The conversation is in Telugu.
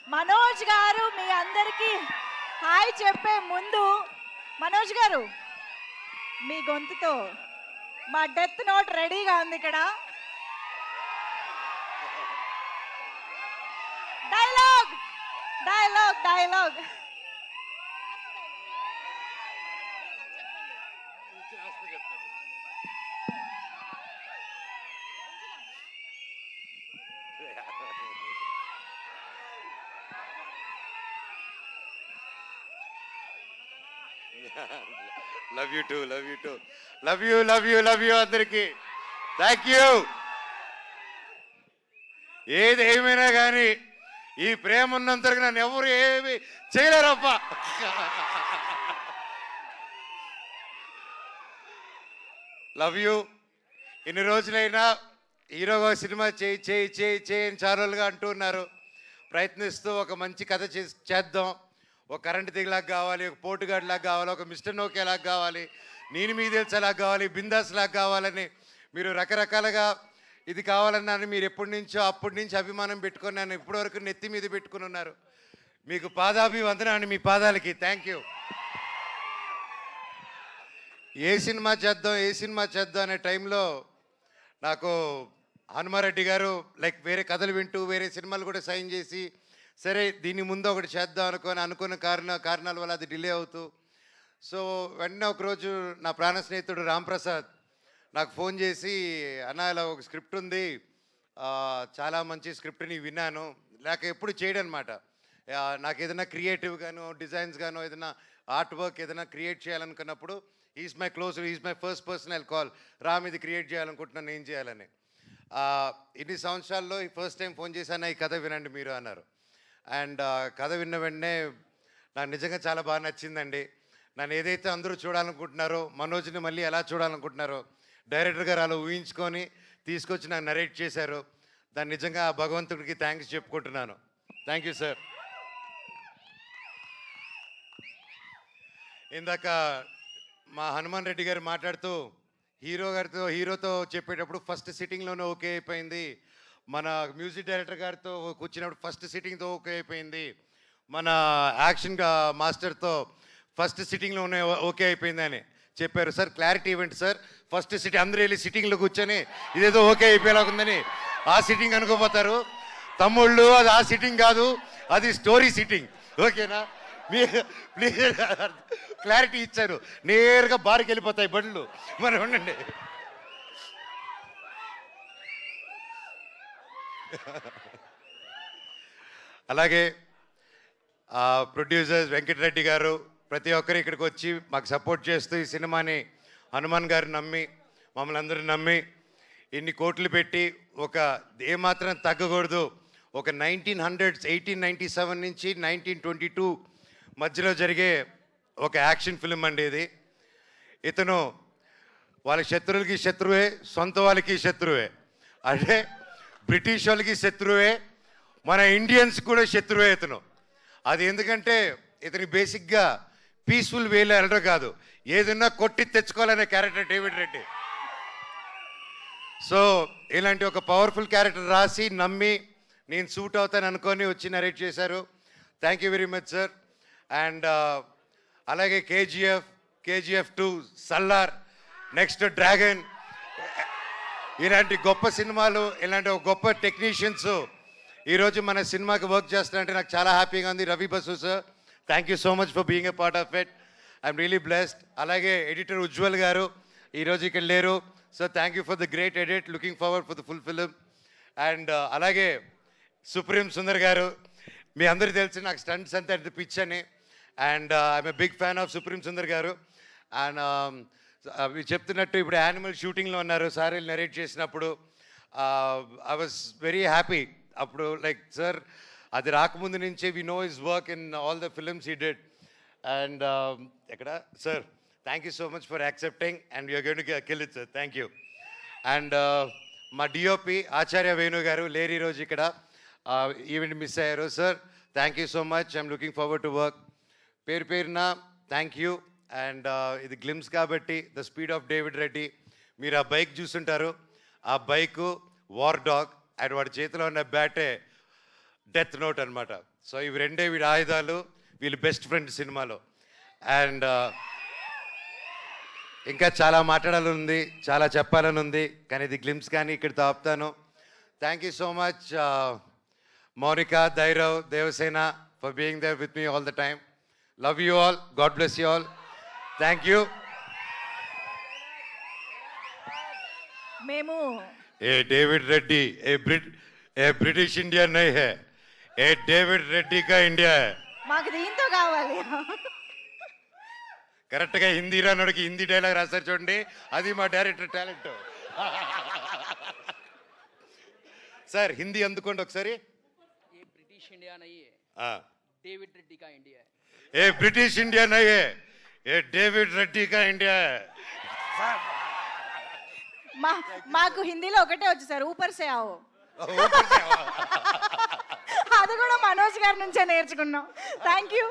మనోజ్ గారు మీ అందరికీ హాయ్ చెప్పే ముందు, మనోజ్ గారు మీ గొంతుతో మా డెత్ నోట్ రెడీగా ఉంది ఇక్కడ. Dialogue dialogue dialogue love you too, love you too, love you, love you, love you అందరికి. Thank you. ఏది ఏమైనా కానీ ఈ ప్రేమ ఉన్నంతరకు నన్ను ఎవరు ఏమి చేయలేరప్ప. Love you. ఇన్ని రోజులైనా హీరోగా సినిమా చేయి చేయి చేయి చేయని ఛానల్గా అంటూ ఉన్నారు. ప్రయత్నిస్తూ ఒక మంచి కథ చేద్దాం. ఒక కరెంట్ దిగులాగా కావాలి, ఒక పోటుగాడిలాగా కావాలి, ఒక మిస్టర్ నోకేలాగా కావాలి, నేను మీ తెలిసేలాగా కావాలి, బిందాస్ లాగా కావాలని మీరు రకరకాలుగా ఇది కావాలన్నాను. మీరు ఎప్పటి నుంచో అప్పటి నుంచి అభిమానం పెట్టుకొని నన్ను ఇప్పటివరకు నెత్తి మీద పెట్టుకుని ఉన్నారు. మీకు పాదాభివందనాన్ని, మీ పాదాలకి థ్యాంక్ యూ. ఏ సినిమా చేద్దాం అనే టైంలో నాకు హనుమారెడ్డి గారు లైక్ వేరే కథలు వింటూ వేరే సినిమాలు కూడా సైన్ చేసి, సరే దీని ముందు ఒకటి చేద్దాం అనుకున్న కారణాల వల్ల అది డిలే అవుతూ, సో వెంటనే ఒకరోజు నా ప్రాణ స్నేహితుడు రాంప్రసాద్ నాకు ఫోన్ చేసి, అన్న ఇలా ఒక స్క్రిప్ట్ ఉంది, చాలా మంచి స్క్రిప్ట్ని విన్నాను, లేక ఎప్పుడు చేయడనమాట. నాకు ఏదైనా క్రియేటివ్ గాను డిజైన్స్ గాను ఏదైనా ఆర్ట్ వర్క్ ఏదైనా క్రియేట్ చేయాలనుకున్నప్పుడు is my close, is my first personal call, Ram ఇది క్రియేట్ చేయాలనుకుంటున్నాను, ఏం చేయాలని. ఇన్ని సంవత్సరాల్లో ఈ ఫస్ట్ టైం ఫోన్ చేశాను, ఈ కథ వినండి మీరు అన్నారు. అండ్ కథ విన్న వెంటనే నాకు నిజంగా చాలా బాగా నచ్చిందండి. నన్ను ఏదైతే అందరూ చూడాలనుకుంటున్నారో, మనోజ్ని మళ్ళీ ఎలా చూడాలనుకుంటున్నారో డైరెక్టర్ గారు అలా ఊహించుకొని తీసుకొచ్చి నాకు నరేట్ చేశారు. దాన్ని నిజంగా ఆ భగవంతుడికి థ్యాంక్స్ చెప్పుకుంటున్నాను. Thank you sir. ఇందాక మా హనుమాన్ రెడ్డి గారు మాట్లాడుతూ హీరోతో చెప్పేటప్పుడు ఫస్ట్ సిట్టింగ్లోనే ఓకే అయిపోయింది, మన మ్యూజిక్ డైరెక్టర్ గారితో కూర్చున్నప్పుడు ఫస్ట్ సిట్టింగ్తో ఓకే అయిపోయింది, మన యాక్షన్ మాస్టర్తో ఫస్ట్ సిట్టింగ్లోనే ఓకే అయిపోయింది అని చెప్పారు. సార్ క్లారిటీ ఇవ్వండి సార్, ఫస్ట్ సిట్టింగ్ అందరూ వెళ్ళి సిట్టింగ్లో కూర్చొని ఇదేదో ఓకే అయిపోయేలా ఉందని ఆ సిట్టింగ్ అనుకోపోతారు. తమ్ముళ్ళు అది ఆ సిట్టింగ్ కాదు, అది స్టోరీ సిట్టింగ్, ఓకేనా? ప్లీజ్ క్లారిటీ ఇచ్చారు. నేరుగా బార్కి వెళ్ళిపోతాయి బండ్లు, మరి ఉండండి. అలాగే ప్రొడ్యూసర్స్ వెంకటరెడ్డి గారు ప్రతి ఒక్కరు ఇక్కడికి వచ్చి మాకు సపోర్ట్ చేస్తూ ఈ సినిమాని హనుమాన్ గారు నమ్మి మమ్మల్ని అందరూ నమ్మి ఇన్ని కోట్లు పెట్టి ఒక ఏమాత్రం తగ్గకూడదు, ఒక 1897 నుంచి 1922 మధ్యలో జరిగే ఒక యాక్షన్ ఫిల్మ్ అండి ఇది. ఇతను వాళ్ళ శత్రువులకి శత్రువే, సొంత వాళ్ళకి శత్రువే, అంటే బ్రిటిష్ వాళ్ళకి శత్రువే, మన ఇండియన్స్ కూడా శత్రువే ఇతను. అది ఎందుకంటే ఇతని బేసిక్గా పీస్ఫుల్ వేలో వెళ్ళడం కాదు, ఏదన్నా కొట్టి తెచ్చుకోవాలనే క్యారెక్టర్ డేవిడ్ రెడ్డి. సో ఇలాంటి ఒక పవర్ఫుల్ క్యారెక్టర్ రాసి నమ్మి నేను సూట్ అవుతాను అనుకొని వచ్చి నరేట్ చేశారు. Thank you very much sir. And అలాగే కేజీఎఫ్ 2, సల్లార్, నెక్స్ట్ డ్రాగన్, ఇలాంటి గొప్ప సినిమాలు, ఇలాంటి ఒక గొప్ప టెక్నీషియన్స్ ఈరోజు మన సినిమాకి వర్క్ చేస్తున్నారంటే నాకు చాలా హ్యాపీగా ఉంది. Ravi Basu sir, thank you so much for being a part of it, I'm really blessed. అలాగే ఎడిటర్ ఉజ్వల్ గారు ఈరోజు ఇక్కడ లేరు, so thank you for the great edit, looking forward for the full film. And అలాగే సుప్రీం సుందర్ గారు, మీ అందరికీ తెలిసి నాకు స్టంట్స్ అంతా పిచ్ అని, and I'm a big fan of Supreme Sundar garu. And మీరు చెప్తున్నట్టు ఇప్పుడు యానిమల్ షూటింగ్లో ఉన్నారు సార్ నరేట్ చేసినప్పుడు. ఐ వాజ్ వెరీ హ్యాపీ అప్పుడు, లైక్ సార్ అది రాకముందు నుంచే we know his work in all the films he did. And ఎక్కడ sir, thank you so much for accepting and you're going to kill it sir, thank you. And మా డిఓపి ఆచార్య వేణు గారు లేరు ఈరోజు ఇక్కడ, ఈవెంట్ మిస్ అయ్యారు. Sir thank you so much, I'm looking forward to work. పేరున థ్యాంక్ యూ. అండ్ ఇది గ్లిమ్స్ కాబట్టి the speed of David Reddy, మీరు ఆ బైక్ చూస్తుంటారు, ఆ బైకు వార్ డాగ్, అండ్ వాడి చేతిలో ఉన్న బ్యాటే డెత్ నోట్ అన్నమాట. సో ఇవి రెండే వీడి ఆయుధాలు, వీళ్ళు బెస్ట్ ఫ్రెండ్ సినిమాలో. అండ్ ఇంకా చాలా మాట్లాడాలని ఉంది, చాలా చెప్పాలని ఉంది, కానీ ఇది గ్లిమ్స్ కానీ ఇక్కడితో ఆపుతాను. Thank you so much Mounika, Dhairav, Devasena for being there with me all the time. Love you all, God bless you all. Thank you. మేము ఏ డేవిడ్ రెడ్డి ఏ బ్రిటిష్ ఇండియా నై హై, ఏ డేవిడ్ రెడ్డి కా ఇండియా హై. మాకు దీంతో కావాలి. కరెక్ట్గా హిందీ రానోడికి హిందీ డైలాగ్ రాస్తారు చూడండి, అది మా డైరెక్టర్ టాలెంట్. సార్ హిందీ అందుకోండి ఒకసారి. ये ब्रिटिश इंडिया नहीं है, डेविड रेड्डी का इंडिया है. ఏ బ్రిటిష్ ఇండియా నై హై, ఏ డేవిడ్ రెడ్డి కా ఇండియా హై. మాకు హిందీలో ఒకటే వచ్చు సార్, ఊపర్ సే ఆవో. అది కూడా మనోజ్ గారి నుంచే నేర్చుకున్నాం. Thank you.